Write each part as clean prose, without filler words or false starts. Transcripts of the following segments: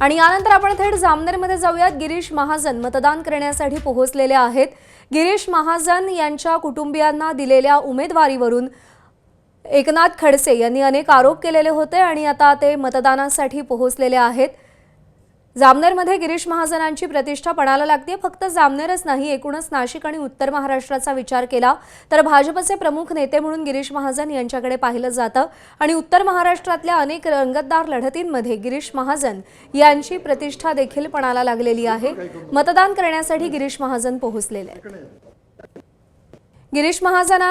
आणि यानंतर आपण थेट जामनेरमध्ये जाऊयात। गिरीश महाजन मतदान करण्यासाठी पोहोचलेले आहेत। गिरीश महाजन यांच्या कुटुंबियांना दिलेल्या उमेदवारीवरून एकनाथ खडसे यांनी अनेक आरोप केलेले होते आणि आता ते मतदानासाठी पोहोचलेले आहेत। जामनेरमध्ये गिरीश महाजनांची प्रतिष्ठा पणाला लागते। फक्त जामनेरच नाही, एकूणच नाशिक आणि उत्तर महाराष्ट्राचा विचार केला तर भाजपचे प्रमुख नेते म्हणून गिरीश महाजन यांच्याकडे पाहिलं जातं आणि उत्तर महाराष्ट्रातल्या अनेक रंगतदार लढतींमध्ये गिरीश महाजन यांची प्रतिष्ठा देखील पणाला लागलेली आहे। मतदान करण्यासाठी गिरीश महाजन पोहोचलेले आहेत। गिरीश महाजन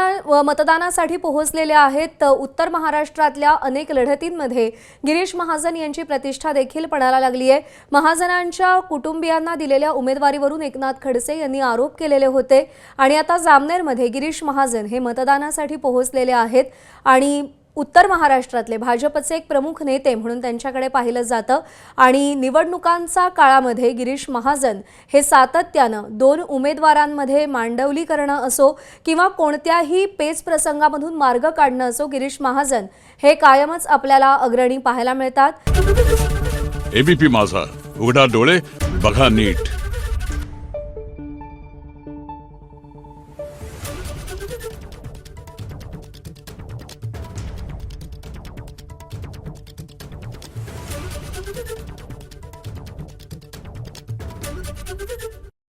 मतदानासाठी पोहोचलेले आहेत। उत्तर महाराष्ट्रातल्या अनेक लढतींमध्ये गिरीश महाजन यांची प्रतिष्ठा देखील पणाला लागली आहे। महाजनांच्या कुटुंबियांना दिलेल्या उमेदवारीवरून एकनाथ खडसे यांनी आरोप केलेले होते आणि आता जामनेरमध्ये गिरीश महाजन हे मतदानासाठी पोहोचलेले आहेत आणि उत्तर महाराष्ट्रातले भाजपचे एक प्रमुख नेते म्हणून त्यांच्याकडे पाहिलं जातं आणि निवडणुकांच्या काळामध्ये गिरीश महाजन हे सातत्याने दोन उमेदवारांमध्ये मांडवली करणं असो किंवा कोणत्याही पेच प्रसंगामधून मार्ग काढणं असो, गिरीश महाजन हे कायमच आपल्याला अग्रणी पाहायला मिळतात। एबीपी माझा, उघडा डोळे बघा नीट।